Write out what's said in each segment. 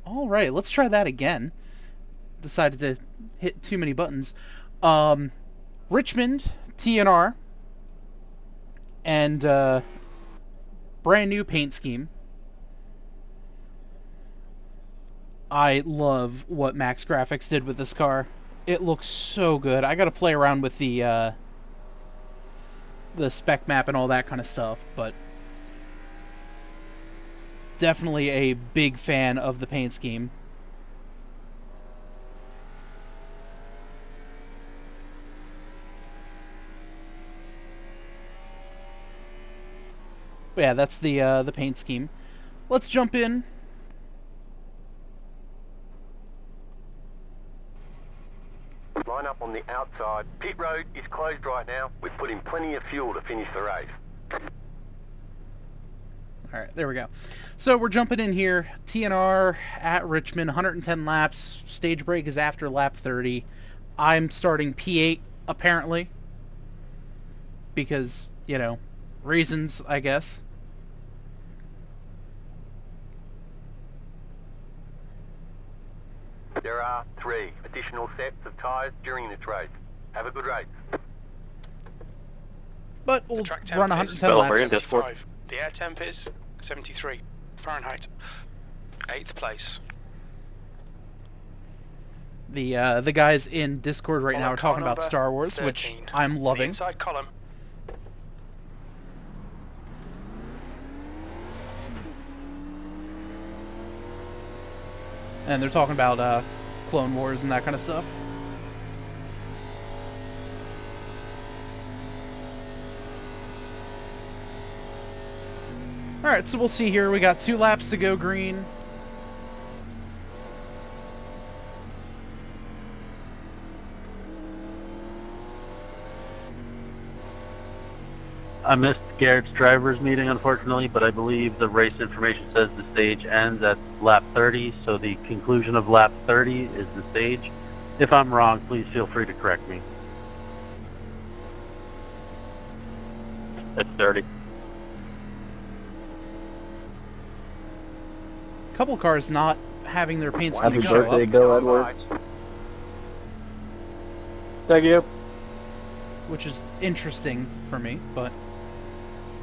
All right, let's try that again. Decided to hit too many buttons. Richmond, TNR, and brand new paint scheme. I love what Max Graphics did with this car. It looks so good. I got to play around with the spec map and all that kind of stuff, but definitely a big fan of the paint scheme. But yeah, that's the paint scheme. Let's jump in. Line up on the outside. Pit road is closed right now. We've put in plenty of fuel to finish the race. All right, there we go. So we're jumping in here. TNR at Richmond, 110 laps. Stage break is after lap 30. I'm starting P8, apparently. Because, you know, reasons, I guess. There are 3 additional sets of tyres during this race. Have a good race. But we'll run 110 laps. The air temp is 73 Fahrenheit. 8th place. The guys in Discord right now are talking about Star Wars, 13. which I'm loving. Inside column. And they're talking about Clone Wars and that kind of stuff. Alright, so we'll see here. We got 2 laps to go green. I missed Garrett's drivers meeting, unfortunately, but I believe the race information says the stage ends at lap 30, so the conclusion of lap 30 is the stage. If I'm wrong, please feel free to correct me. It's 30. Couple cars not having their paint scheme Happy show birthday, up, Go Edwards. Thank you. which is interesting for me, but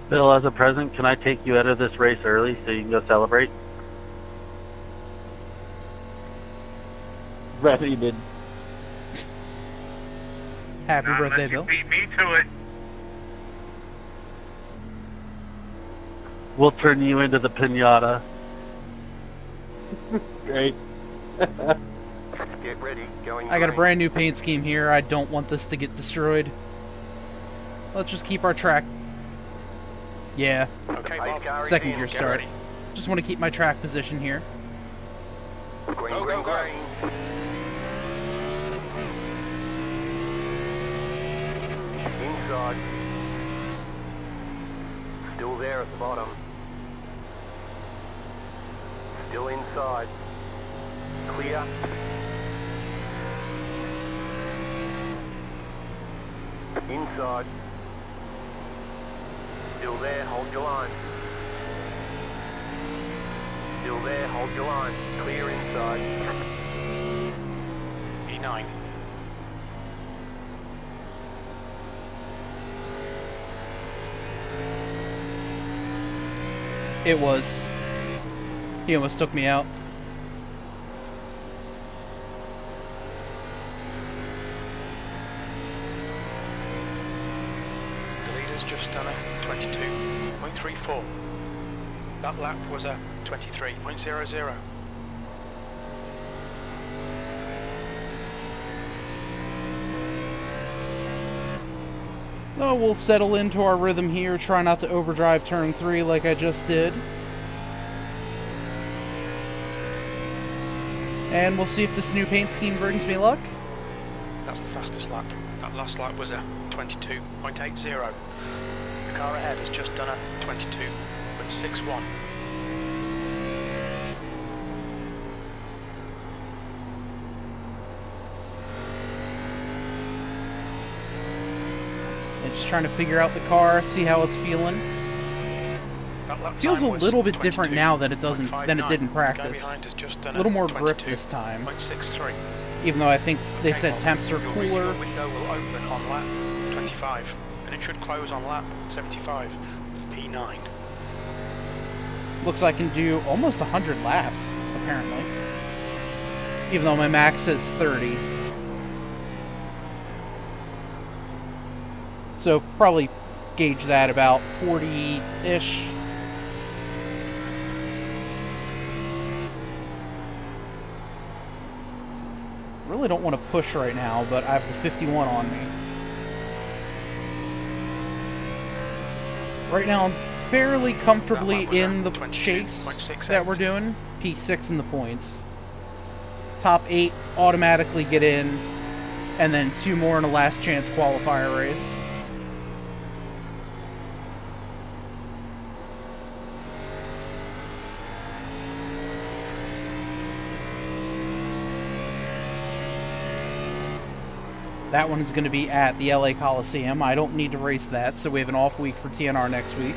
Bill, as a present, can I take you out of this race early so you can go celebrate? Rather you did. happy birthday, Bill. Beat me to it. We'll turn you into the pinata. Great. Get ready. Going I got a green. brand new paint scheme here. I don't want this to get destroyed. Let's just keep our track. Yeah, Okay, Pace Bob. car is second in. gear Get start. ready. Just want to keep my track position here. Green, Go, green, go, go. green. Inside. Still there at the bottom. Still inside. Clear. Inside. Still there, hold your line. Still there, hold your line. Clear inside. E9. It was. He almost took me out. The leader's just done a 22.34. That lap was a 23.00. Oh, we'll settle into our rhythm here. Try not to overdrive turn 3 like I just did. And we'll see if this new paint scheme brings me luck. That's the fastest lap. That last lap was a 22.80. The car ahead has just done a 22.61. And just trying to figure out the car, see how it's feeling. That lap Feels a time was little bit different now than it did in 22.59. practice. The guy behind has just done A little more grip this time. 22.63. Even though I think they Okay, said well, temps are your cooler. window will open on lap 25, and it should close on lap 75, P9. Looks like I can do almost 100 laps, apparently. Even though my max says 30. So probably gauge that about 40-ish. Really don't want to push right now, but I have the 51 on me. Right now I'm fairly comfortably in the chase that we're doing. P6 in the points. Top 8 automatically get in, and then 2 more in a last chance qualifier race. That one is going to be at the LA Coliseum. I don't need to race that, so we have an off week for TNR next week.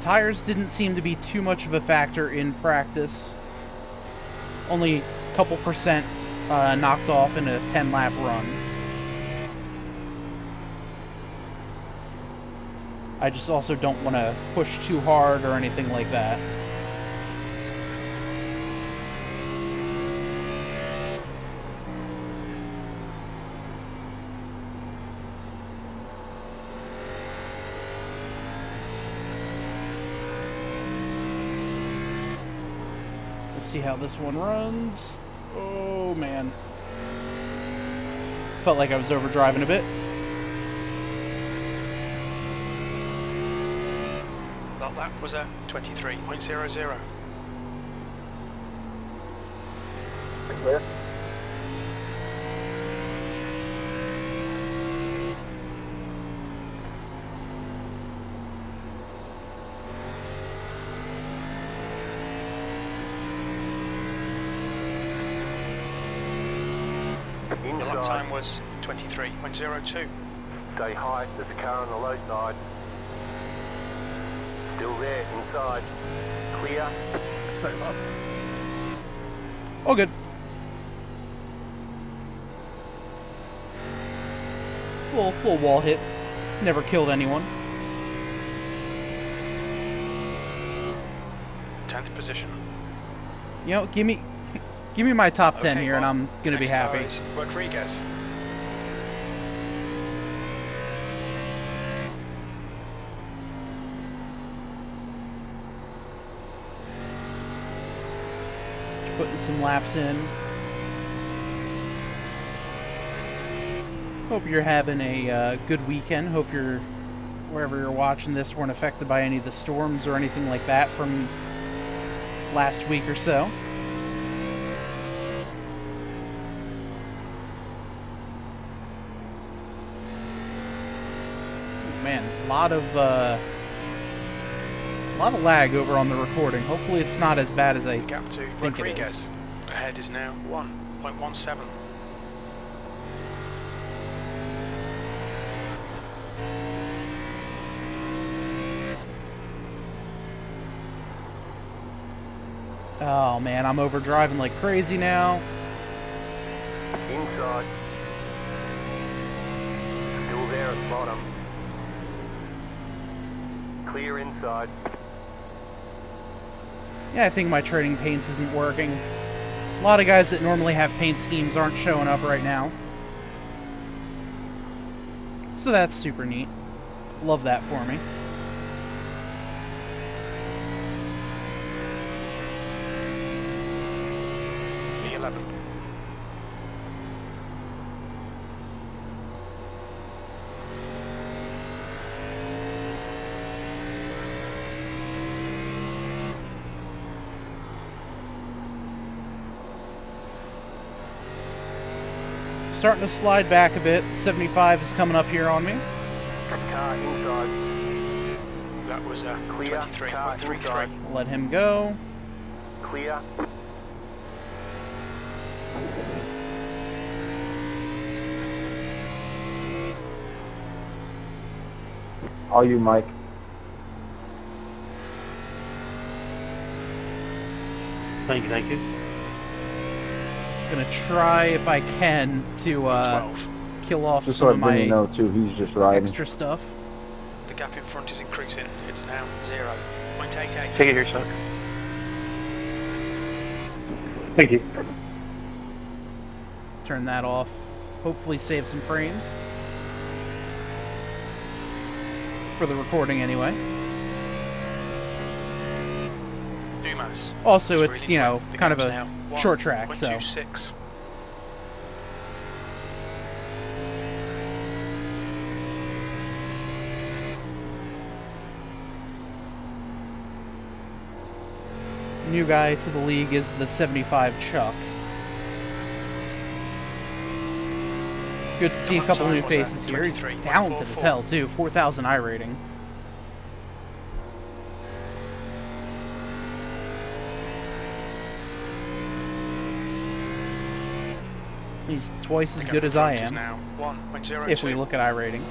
Tires didn't seem to be too much of a factor in practice. Only a couple percent knocked off in a 10-lap run. I just also don't want to push too hard or anything like that. Let's see how this one runs. Oh, man. Felt like I was overdriving a bit. That lap was a 23.00. Clear. The lap time was 23.02. Stay high, there's a car on the low side. Still there, inside. Clear. Oh, good. Little wall hit. Never killed anyone. 10th position. You know, give me my top 10 Okay, here, and well, I'm gonna be next car happy. is Rodriguez. Just putting some laps in. Hope you're having a good weekend. Hope you're, wherever you're watching this, weren't affected by any of the storms or anything like that from last week or so. Man, a lot of lag over on the recording. Hopefully it's not as bad as I The gap to think it Rodriguez. is. Ahead is now 1.17. Oh man, I'm overdriving like crazy now. Inside. Still there at the bottom. Clear inside. Yeah, I think my trading paints isn't working. A lot of guys that normally have paint schemes aren't showing up right now. So that's super neat. Love that for me. P11. Starting to slide back a bit. 75 is coming up here on me. Car inside. that was a Clear. Car 23.33. inside. Let him go. Clear. All you, Mike. Thank you, thank you. Gonna try if I can to 12. kill off Just some so of Benny my know too, he's just riding. extra stuff. The gap in front is increasing. It's now 0.88. Take it here, Chuck. Thank you. Turn that off. Hopefully save some frames. For the recording anyway. Dumas. Also, it's, really you know, quick. The kind of gap's a now short track, so. 1.26. New guy to the league is the 75 Chuck. Good to see a couple new faces here. He's talented as hell, too. 4,000 iRating. He's twice as good as I am, if we look at iRating.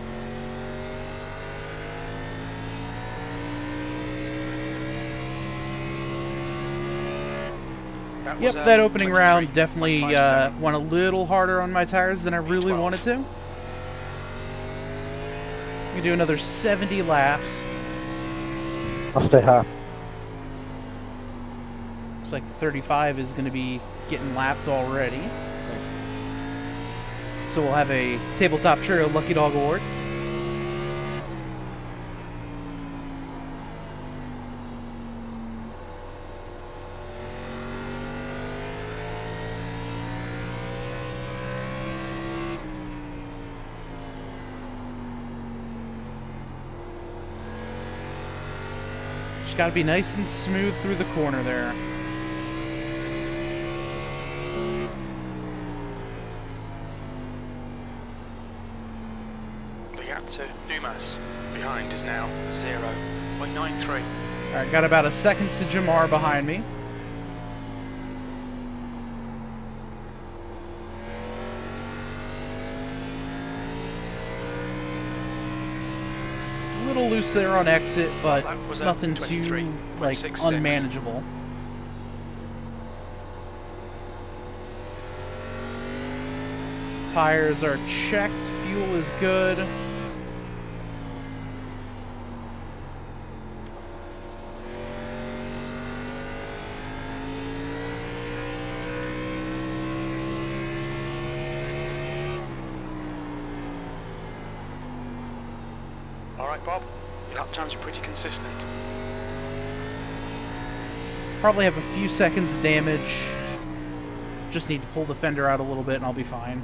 Yep, that opening round definitely went a little harder on my tires than I really wanted to. We do another 70 laps. I'll stay high. Looks like 35 is going to be getting lapped already. So we'll have a Tabletop Trio Lucky Dog Award. Just gotta be nice and smooth through the corner there. The gap to Dumas behind is now 0.93. Alright, got about a second to Jamar behind me. A little loose there on exit, but nothing too, like, unmanageable. Tires are checked, fuel is good. Alright, Bob. Your lap times are pretty consistent. Probably have a few seconds of damage. Just need to pull the fender out a little bit and I'll be fine.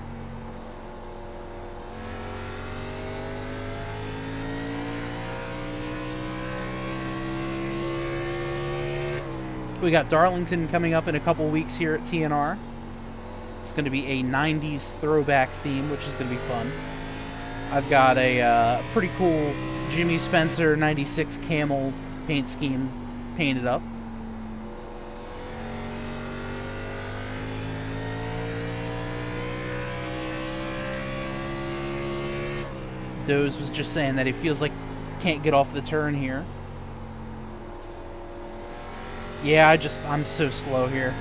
We got Darlington coming up in a couple weeks here at TNR. It's going to be a 90s throwback theme, which is going to be fun. I've got a pretty cool Jimmy Spencer 96 camel paint scheme painted up. Doze was just saying that he feels like can't get off the turn here. Yeah, I'm so slow here.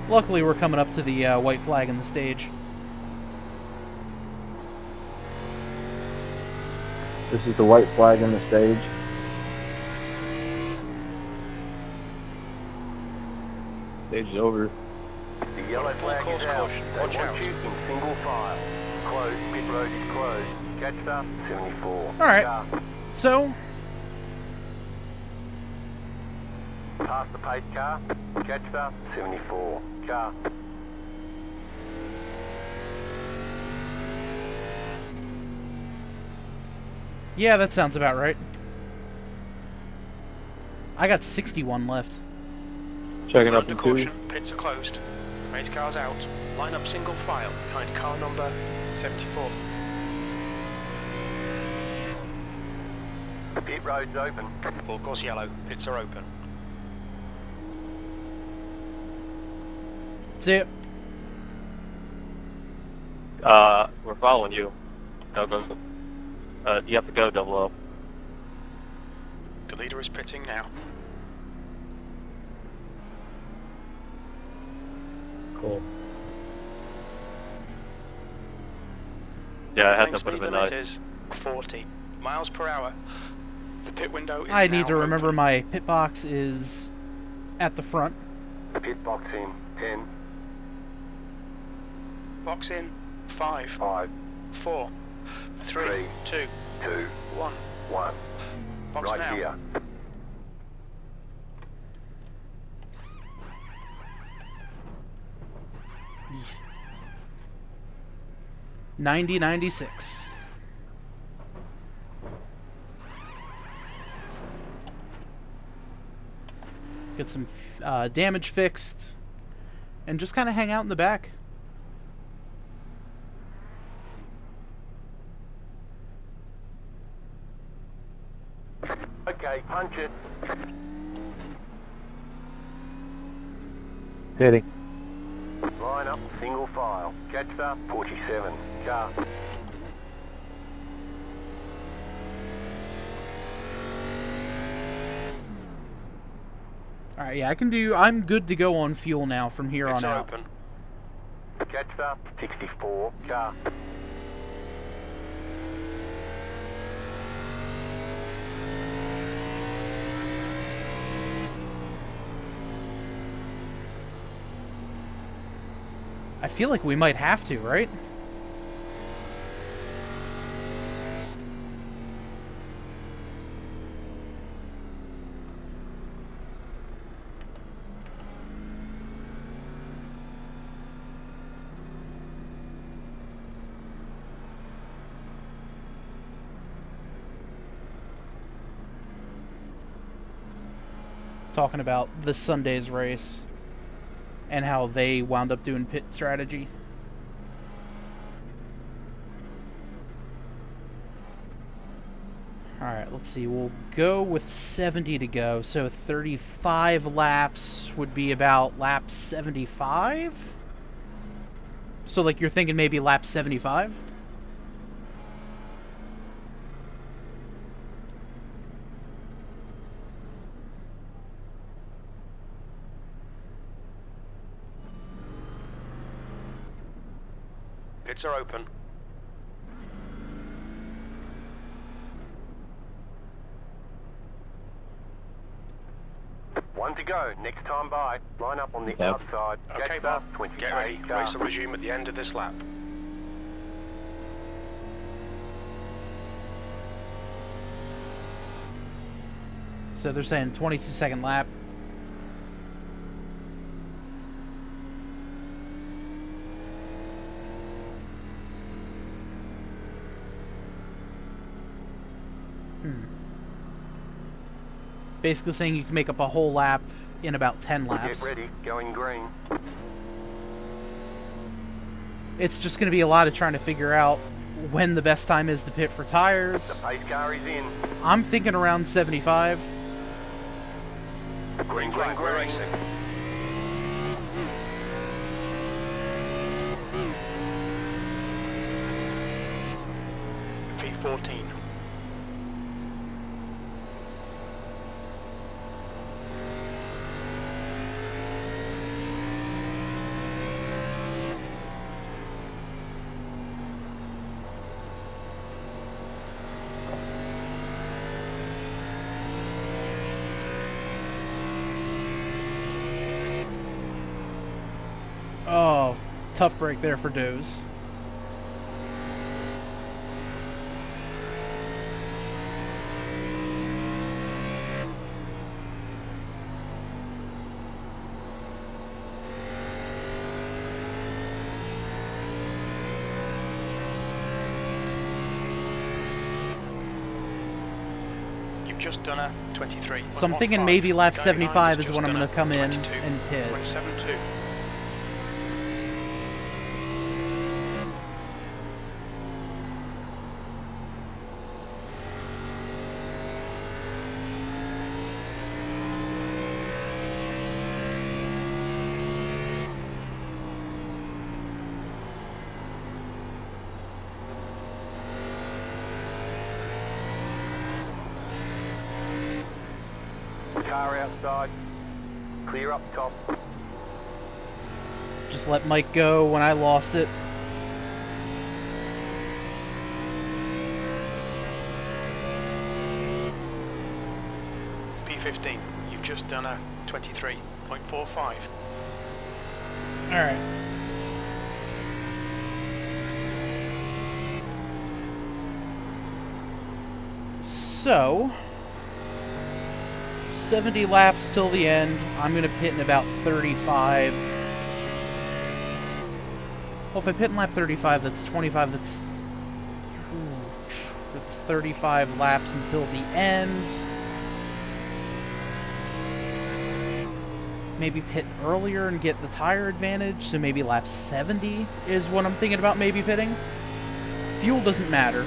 Luckily, we're coming up to the white flag in the stage. This is the white flag in the stage. Stage is over. The yellow Full flag course is out. caution. They Watch want out. you in single file. Closed. Pit road is closed. Catch start 74. Alright. Car. So, Past the pace car. Catch start 74. Car. yeah, that sounds about right. I got 61 left. Checking up Under in caution, two. pits are closed. Race cars out. Line up single file behind car number 74. Pit road's open. Full course yellow, pits are open. See it. We're following you. No, go. You have to go, 00. The leader is pitting now. Cool. Yeah, I had Main to put speed him in limit nice. is 40 miles per hour. The pit window is I need now to remember open. my pit box is at the front. Pit box in 10, Box in 5, 5, 4, 3, 3, 2, 2, 1. 1. Box Right now. here. $90.96. Get some damage fixed, and just kind of hang out in the back. Okay, punch it. Hitting. Line up single file. Catch start 47. Car. Alright, yeah, I'm good to go on fuel now from here Pits on are out. open. Catch start 64. Car. I feel like we might have to, right? Talking about this Sunday's race and how they wound up doing pit strategy. Alright, let's see. We'll go with 70 to go. So 35 laps would be about lap 75? So, like, you're thinking maybe lap 75? Pits are open. One to go. Next time by. Line up on the outside. Okay, Catch Bob. start 28. Get ready. Car. Race will resume at the end of this lap. So they're saying 22-second lap. Basically saying you can make up a whole lap in about 10 laps. Get ready. Going green. It's just going to be a lot of trying to figure out when the best time is to pit for The tires. pace car is in. I'm thinking around 75. Green, Flag, we're racing. V14. tough break there for Doze. Just done a 23. So I'm thinking maybe lap 75 is when I'm going to come in and pit. 22. Car outside. Clear up top. Just let Mike go when I lost it. P15, you've just done a 23.45. Alright. So 70 laps till the end. I'm going to pit in about 35. Well, if I pit in lap 35, that's 25. That's 35 laps until the end. Maybe pit earlier and get the tire advantage, so maybe lap 70 is what I'm thinking about maybe pitting. Fuel doesn't matter.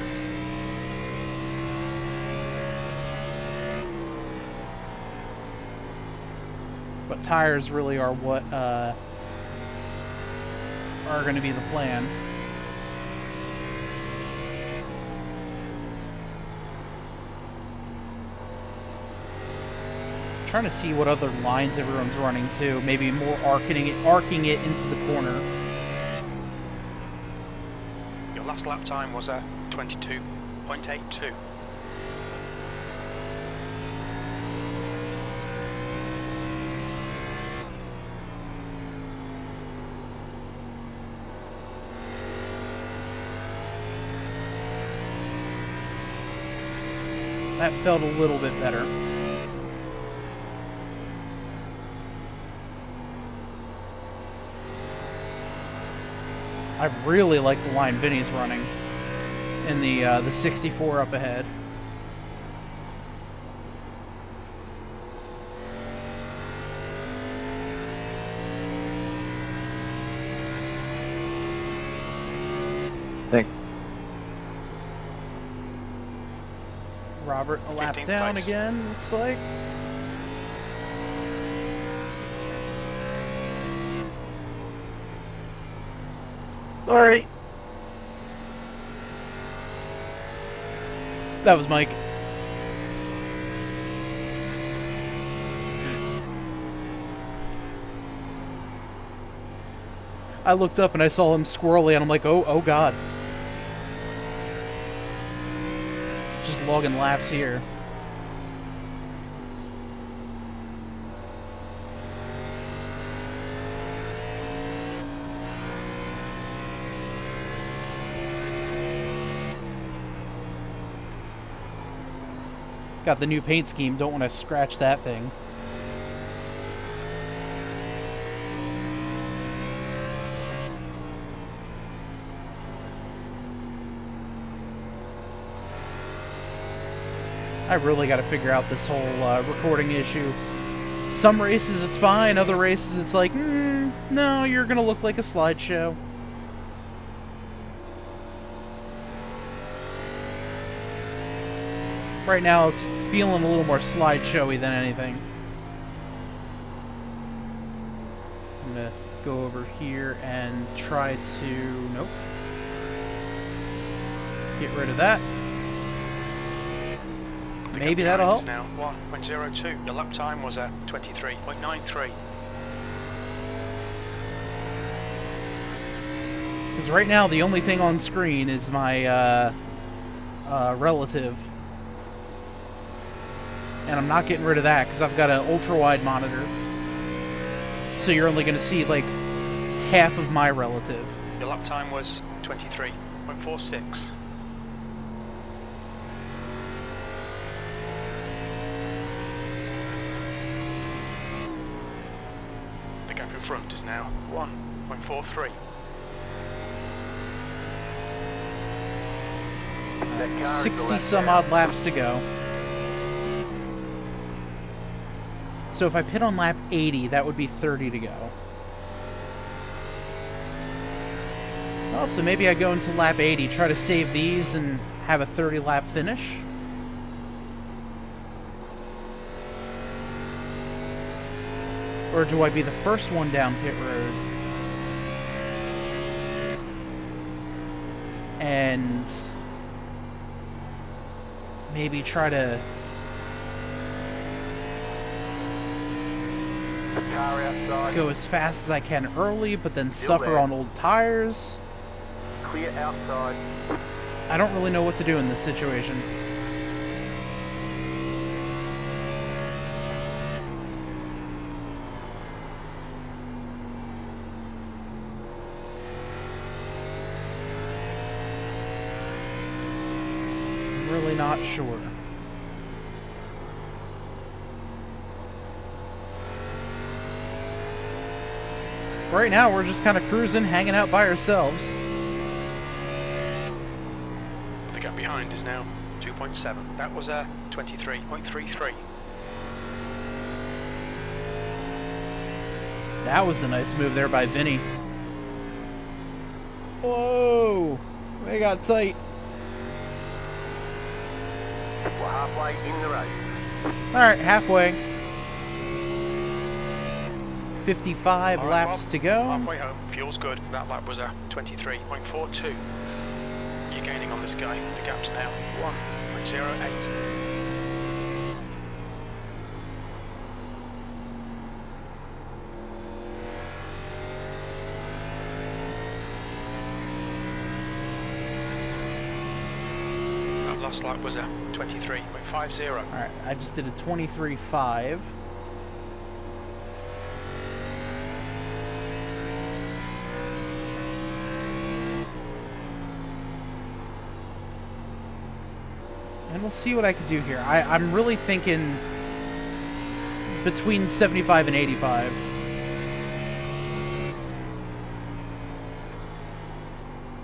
But tires really are what are going to be the plan. I'm trying to see what other lines everyone's running too. Maybe more arcing it into the corner. Your last lap time was a 22.82. That felt a little bit better. I really like the line Vinny's running in the 64 up ahead. Thanks. Robert a lap 15th down place. again, looks like. Sorry. That was Mike. I looked up and I saw him squirrely and I'm like, oh god. Just logging laps here. Got the new paint scheme, don't want to scratch that thing. I really got to figure out this whole recording issue. Some races it's fine, other races it's like, no, you're gonna look like a slideshow. Right now it's feeling a little more slideshowy than anything. I'm gonna go over here and try to, nope. Get rid of that. Maybe that'll help. Now 1.02. Your lap time was a 23.93. Because right now the only thing on screen is my relative. And I'm not getting rid of that because I've got an ultra-wide monitor. So you're only going to see like half of my relative. Your lap time was 23.46. The gap in front is now 1.43. 60 some odd laps to go. So if I pit on lap 80, that would be 30 to go. Well, so maybe I go into lap 80, try to save these and have a 30 lap finish. Or do I be the first one down pit road? And maybe try to Car outside. go as fast as I can early, but then suffer on old tires. Clear outside. I don't really know what to do in this situation. I'm really not sure. Right now, we're just kind of cruising, hanging out by ourselves. The gap behind is now 2.7. That was a 23.33. That was a nice move there by Vinny. Whoa! They got tight. We're halfway in the race. Alright, halfway. 55 All right, laps Bob, to go. halfway home. Fuel's good. That lap was a 23.42. You're gaining on this guy. The gap's now 1.08. That last lap was a 23.50. Alright, I just did a 23.5. And we'll see what I can do here. I'm really thinking between 75 and 85.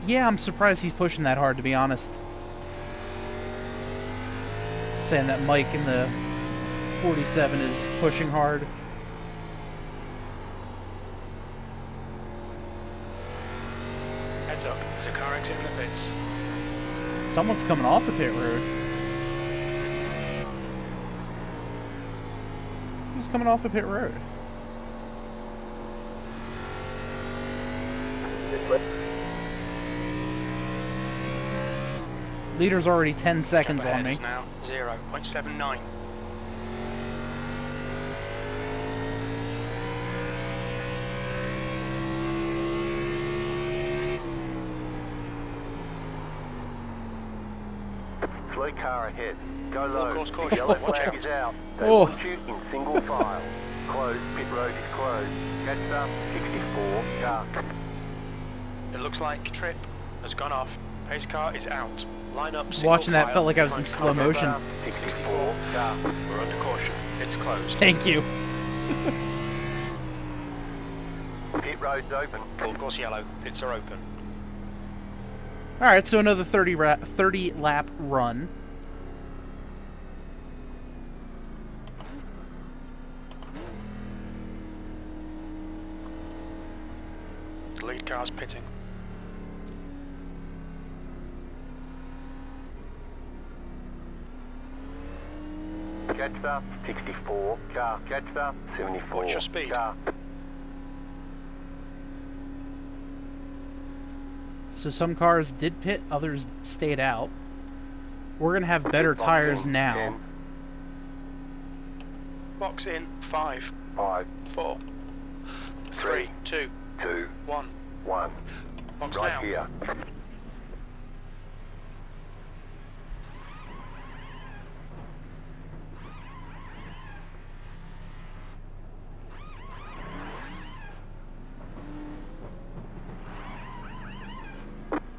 Yeah, I'm surprised he's pushing that hard, to be honest. Saying that Mike in the 47 is pushing hard. Heads up, there's a car exiting the pits. Someone's coming off the pit road. Who's coming off the pit road? Leader's already 10 seconds Gap on ahead me. is now 0.79. Slow car ahead. Go low. Course caution. Yellow Watch flag out. is out. They Oh. want you in single file. Closed. Pit road is closed. Catch up. 64. Car. It looks like trip has gone off. Pace car is out. Line up. single Watching that file. felt like I was in Front slow car. motion. 64. Car. We're under caution. It's closed. Thank you. Pit road's open. Full course yellow. Pits are open. Alright, so another 30 lap run. The lead car's pitting. Catch up. 64. Car. Catch up. 74. Watch your speed. Car. So some cars did pit, others stayed out. We're going to have better tires now. Box in. 5, 5, 4, 3, 2, 2, 1. 1. Box Right now. here.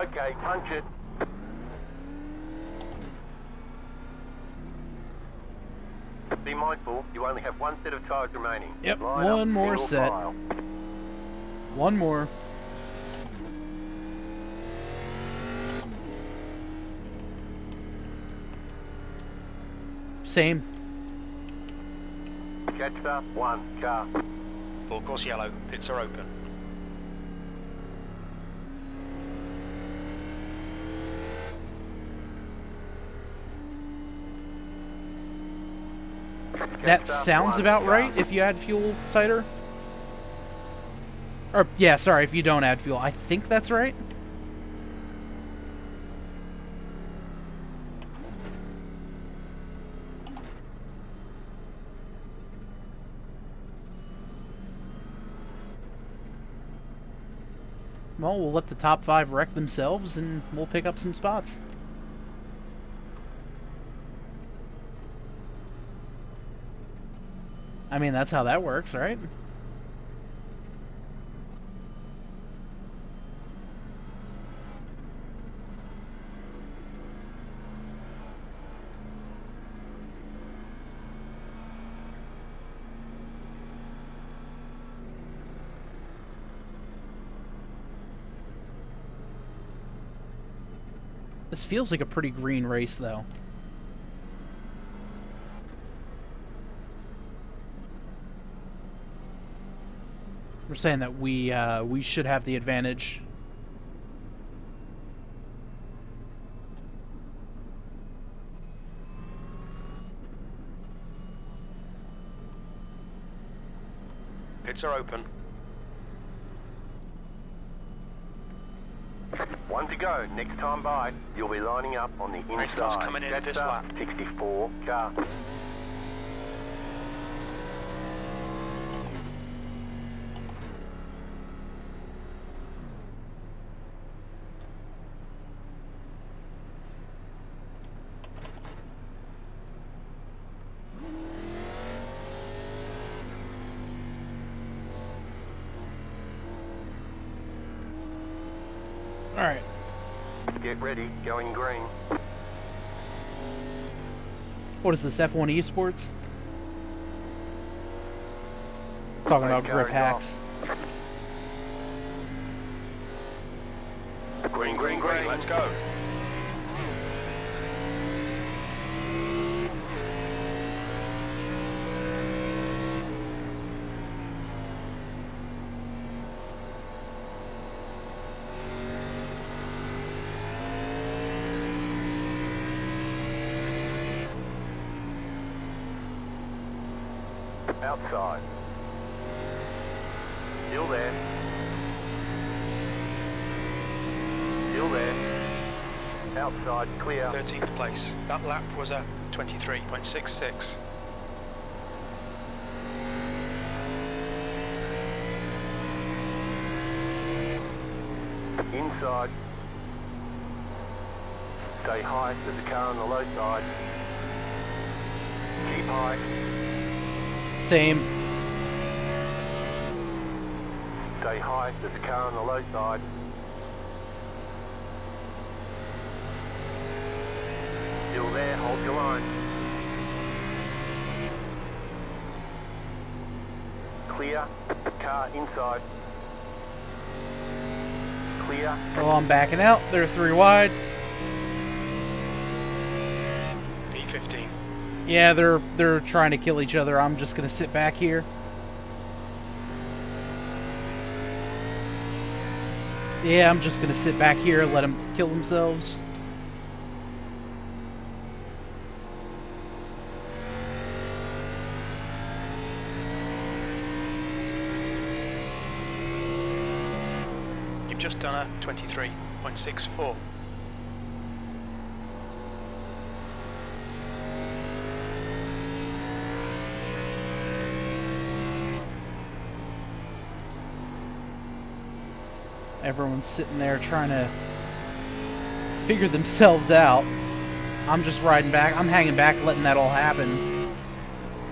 Okay, punch it. Be mindful, you only have one set of tyres remaining. Yep, Line up, one more single set. file. One more. Same. Catcher, one car. Full course yellow. Pits are open. That sounds about right if you add fuel tighter. Or, yeah, sorry, if you don't add fuel. I think that's right. Well, we'll let the top 5 wreck themselves, and we'll pick up some spots. I mean, that's how that works, right? This feels like a pretty green race, though. We're saying that we should have the advantage. Pits are open. One to go. Next time by, you'll be lining up on the Race car's inside. coming in Catcher, this lap. 64 car. Alright. Get ready, going green. What is this, F1 Esports? Talking about grip hacks. Green, green, green. Let's go. Outside. Still there. Still there. Outside, clear. 13th place. That lap was a 23.66. Inside. Stay high, there's a car on the low side. Keep high. Same. Stay high, there's a car on the low side. Still there, hold your line. Clear, car inside. Clear. Well, I'm backing out. They're 3 wide. P15. Yeah, they're trying to kill each other. I'm just gonna sit back here. Yeah, I'm just gonna sit back here and let them kill themselves. You've just done a 23.64. Everyone's sitting there trying to figure themselves out. I'm just riding back. I'm hanging back, letting that all happen.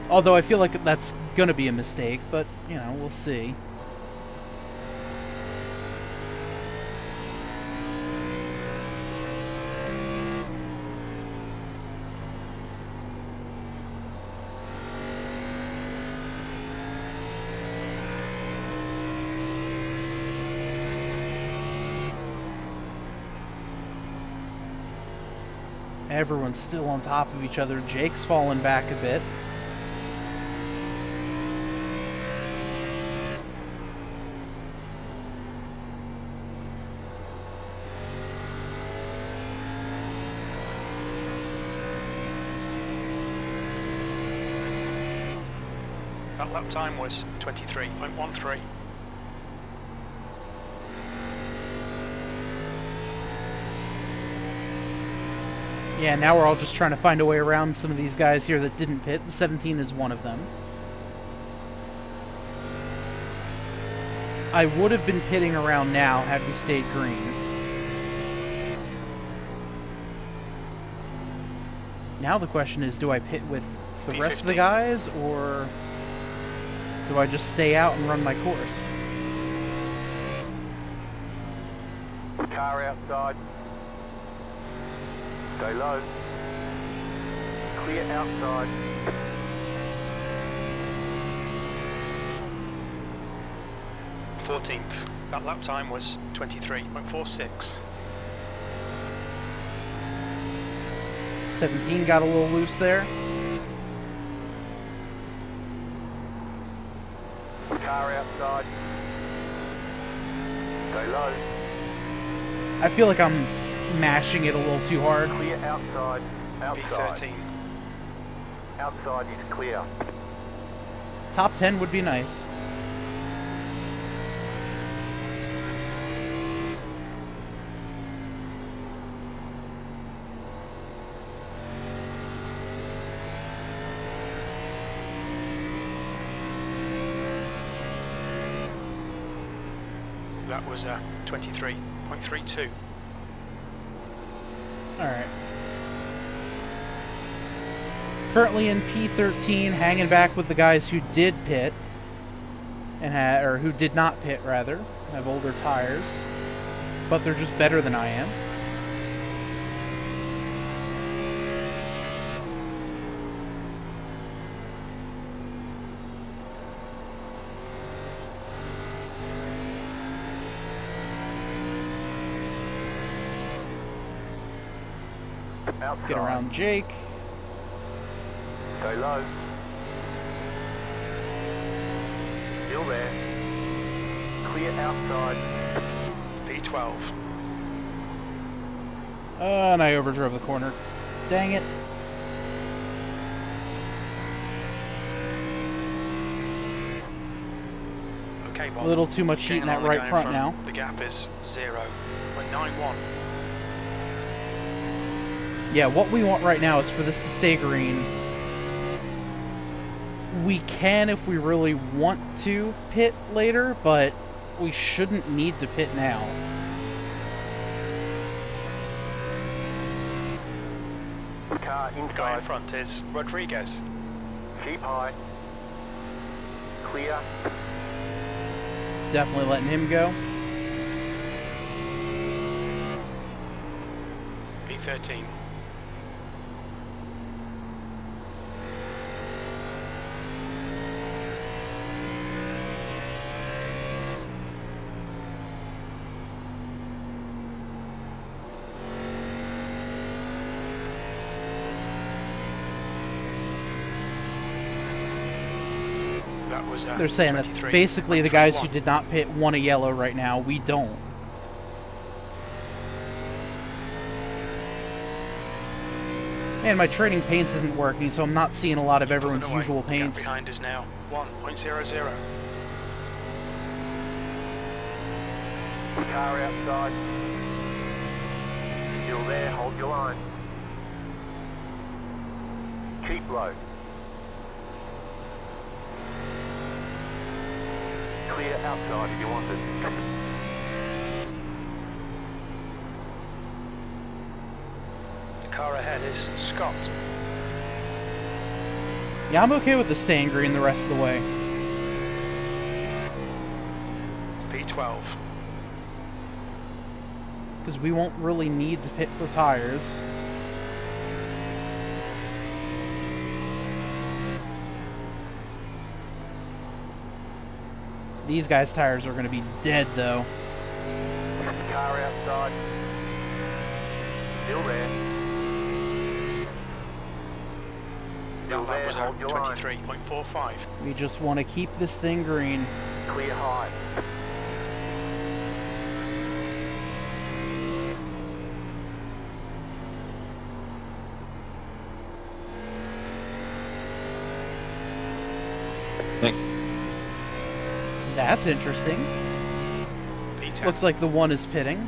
Although I feel like that's gonna be a mistake, but, you know, we'll see. Everyone's still on top of each other. Jake's fallen back a bit. That lap time was 23.13. Yeah, now we're all just trying to find a way around some of these guys here that didn't pit. The 17 is one of them. I would have been pitting around now had we stayed green. Now the question is, do I pit with the rest of the guys, or do I just stay out and run my course? Car outside. Stay low. Clear outside. Fourteenth. That lap time was 23.46. 17 got a little loose there. Car outside. Stay low. I feel like I'm mashing it a little too hard. Clear outside. Outside. P13. Outside is clear. Top 10 would be nice. That was 23.32. Alright. Currently in P13, hanging back with the guys who did pit, and or who did not pit, rather. Have older tires. But they're just better than I am. Outside. Get around Jake. Stay low. Still there. Clear outside. P12. And I overdrove the corner. Dang it. Okay, A Bob. little too much heat in that right front now. The gap is 0.91. Yeah, what we want right now is for this to stay green. We can, if we really want to, pit later, but we shouldn't need to pit now. Car The guy in inside. front is Rodriguez. Keep high. Clear. Definitely letting him go. P13. That was, They're saying that basically the guys who did not pit want a yellow right now. We don't. And my trading paints isn't working, so I'm not seeing a lot of everyone's usual The gap paints. behind is now 1.00. Car outside. Still there. Hold your line. Keep low. Clear outside if you want it. The car ahead is Scott. Yeah, I'm okay with the staying green the rest of the way. P12. Because we won't really need to pit for tires. These guys' tires are going to be dead, though. Car outside. Still there. That lap there, was hold a your line. 23.45. We just want to keep this thing green. Clear high. That's interesting. P10. Looks like the one is pitting.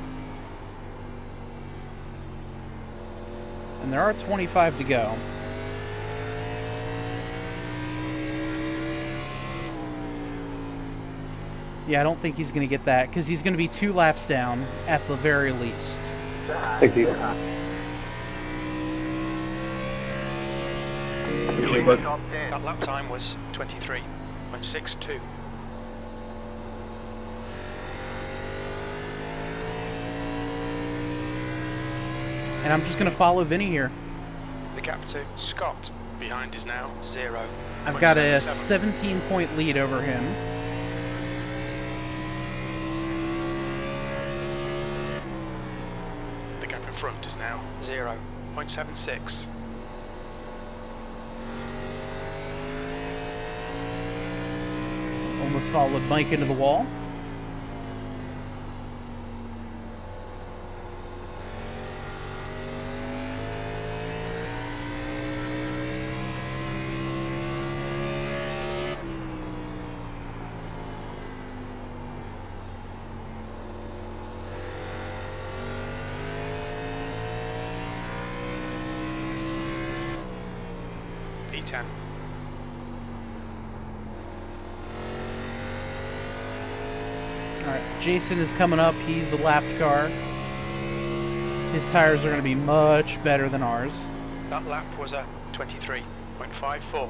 And there are 25 to go. Yeah, I don't think he's going to get that, because he's going to be 2 laps down at the very least. Thank you. Top 10. That lap time was 23.62. And I'm just going to follow Vinny here. The gap to Scott behind is now 0. I've got a 17-point lead over him. The gap in front is now 0.76. Almost followed Mike into the wall. P10. Alright, Jason is coming up. He's a lapped car. His tires are going to be much better than ours. That lap was a 23.54.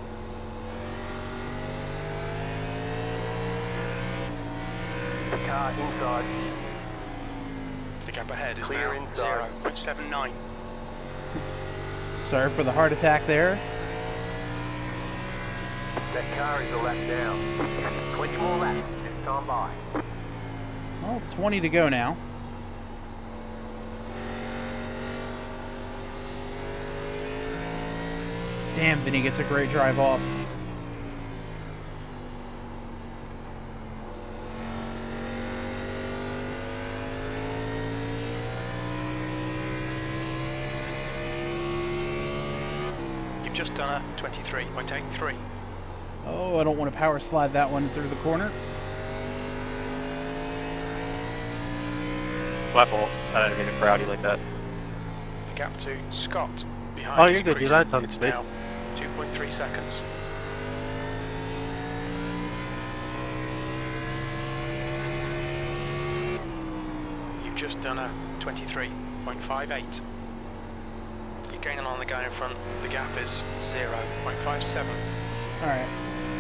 The car inside. The gap ahead is Clear now inside. 0.79. Sorry for the heart attack there. That car is a lap down. 20 more laps this time by. Well, 20 to go now. Damn, Vinny gets a great drive off. You've just done a 23.83. Oh, I don't want to power slide that one through the corner. My fault. I didn't mean to crowd you like that. The gap to Scott behind Oh, is you're good, dude. increasing. That's on It's speed. now 2.3 seconds. You've just done a 23.58. You're gaining on the guy in front. The gap is 0.57. Alright.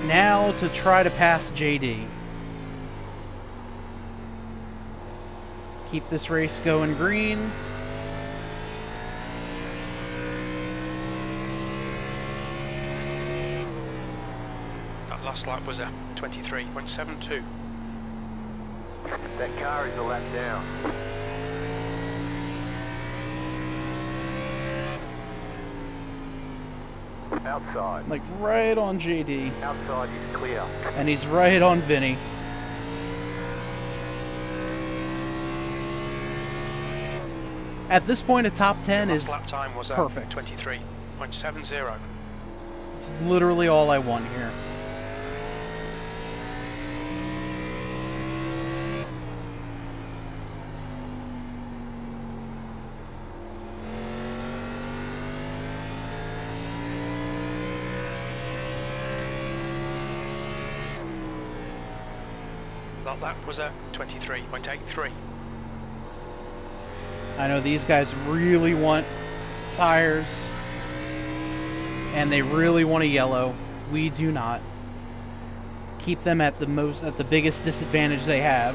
Now to try to pass JD. Keep this race going green. That last lap was a 23.72. That car is a lap down. Outside. Like right on JD. Outside is clear. And he's right on Vinny. At this point, a top 10 The last is lap time was a perfect. 23.70. It's literally all I want here. That lap was a 23.83. I know these guys really want tires, and they really want a yellow. We do not. Keep them at the biggest disadvantage they have.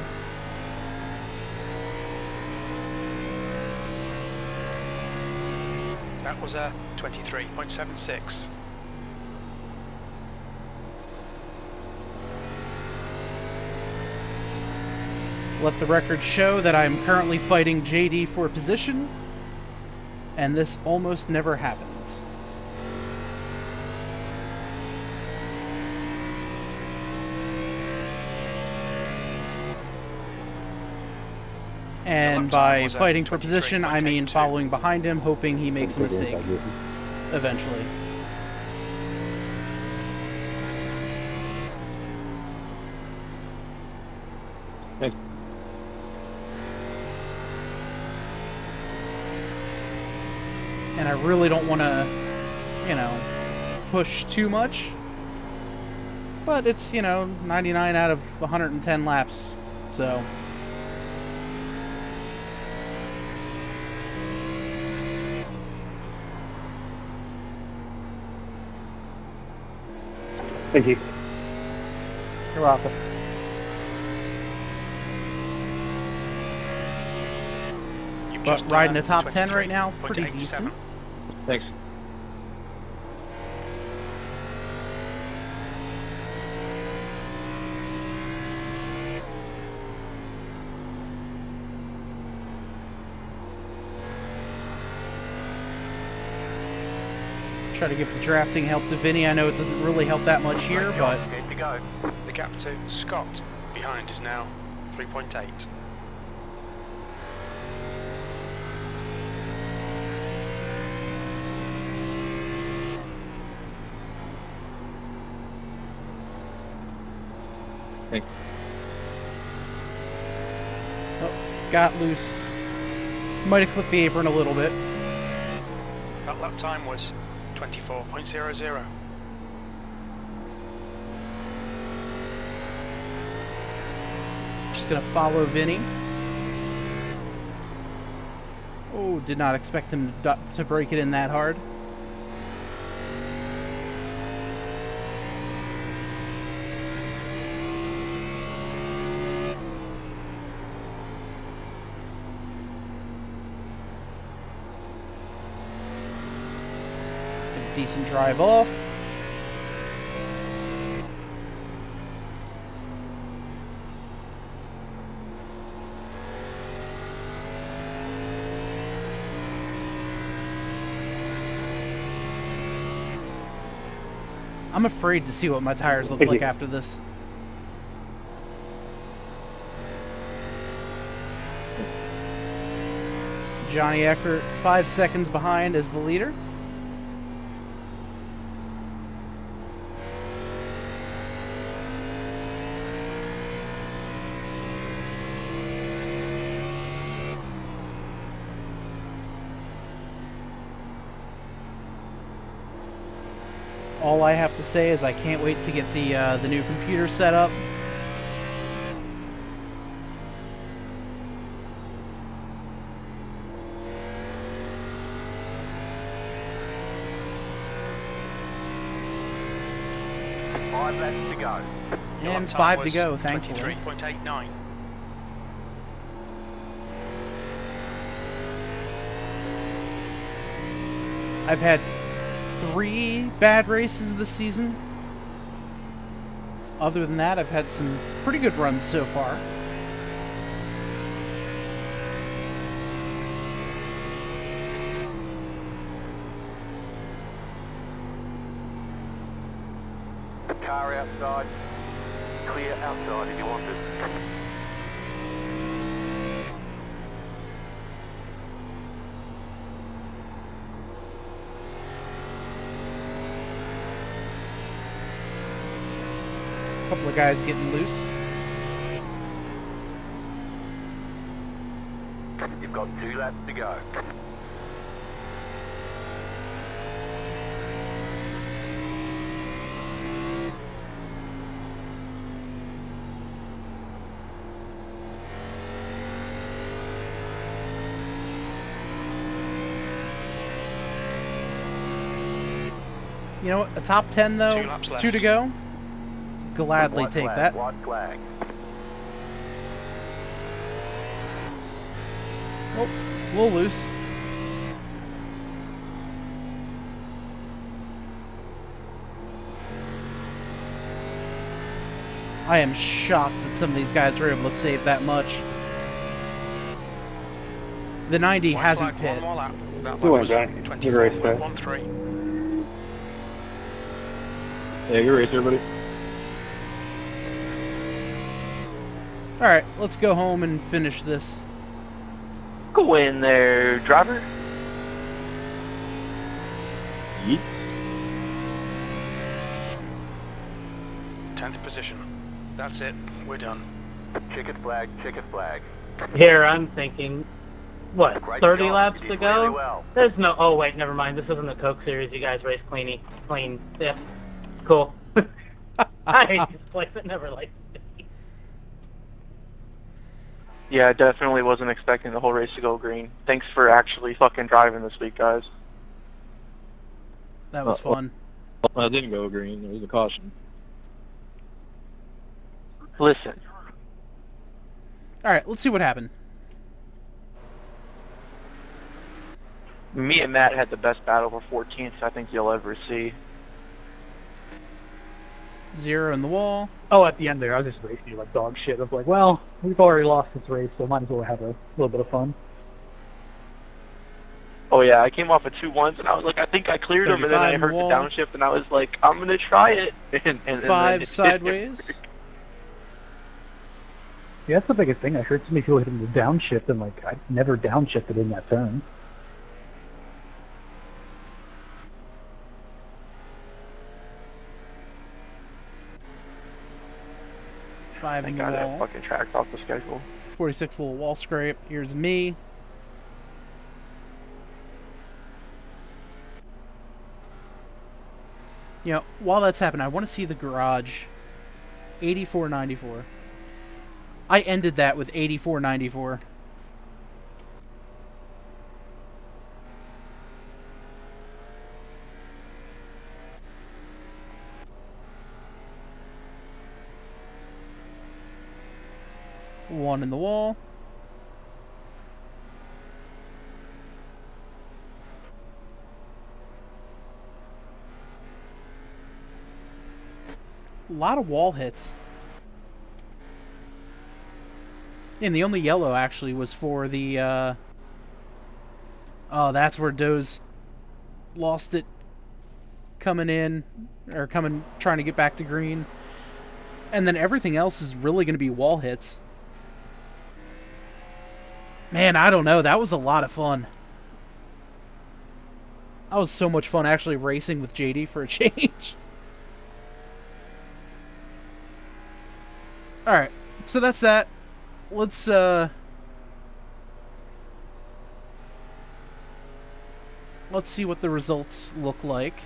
That was a 23.76. Let the record show that I'm currently fighting JD for position, and this almost never happens. And by fighting for position, I mean following behind him, hoping he makes a mistake eventually. Thanks. And I really don't want to, you know, push too much. But it's, you know, 99 out of 110 laps, so... Thank you. You're welcome. But riding a top 10 right now, pretty decent. Thanks. Try to give the drafting help to Vinny. I know it doesn't really help that much here, but... Good to go. The gap to Scott behind is now 3.8. Thanks. Oh, got loose. Might have clipped the apron a little bit. That lap time was 24.00. Just gonna follow Vinny. Oh, did not expect him to break it in that hard. Decent drive off. I'm afraid to see what my tires look like after this. Johnny Eckert 5 seconds behind as the leader. All I have to say is I can't wait to get the new computer set up. Five laps to go. And 5 to go, thankfully. 23.89. I've had 3 bad races this season. Other than that, I've had some pretty good runs so far. Car outside. Clear outside if you want it. Couple of guys getting loose. You've got 2 laps to go. You know what? A top 10 though, 2 laps left. 2 to go. Gladly take that. White flag. Oh, a little loose. I am shocked that some of these guys were able to save that much. The 90 White hasn't flag, pit. one more lap. That lap Good one, was Johnny. Good race, guys. 24.13. Yeah, good race, everybody. Alright, let's go home and finish this. a win there, driver. Yeet. 10th position. That's it. We're done. Checkered flag, checkered flag. Here, I'm thinking, what, Great 30 job. laps You to did go? really well. There's no, oh wait, never mind. This isn't the Coke Series. You guys race clean. Yeah, cool. I hate this place. It never likes me. Yeah, I definitely wasn't expecting the whole race to go green. Thanks for actually fucking driving this week, guys. That was fun. Well, it didn't go green. It was a caution. Listen, Alright, let's see what happened. me and Matt had the best battle for 14th I think you'll ever see. 0 in the wall. Oh, at the end there, I was just racing you like dog shit. I was like, well, we've already lost this race, so might as well have a little bit of fun. Oh yeah, I came off of 2-1s and I was like, I think I cleared him, and then I 35 heard the wall. downshift and I was like, I'm gonna try it. and then 5 it sideways. Yeah, that's the biggest thing. I heard so many people hitting the downshift, and like, I never downshifted in that turn. Five in Thank the God that wall. fucking tracked off the schedule. 46 little wall scrape. Here's me. You know, while that's happening, I want to see the garage. 84.94. I ended that with 84.94. One in the wall. A lot of wall hits. And the only yellow actually was for the oh, that's where Doe's lost it coming in, or trying to get back to green. And then everything else is really going to be wall hits. Man, I don't know. That was a lot of fun. That was so much fun actually racing with JD for a change. Alright, so that's that. Let's see what the results look like.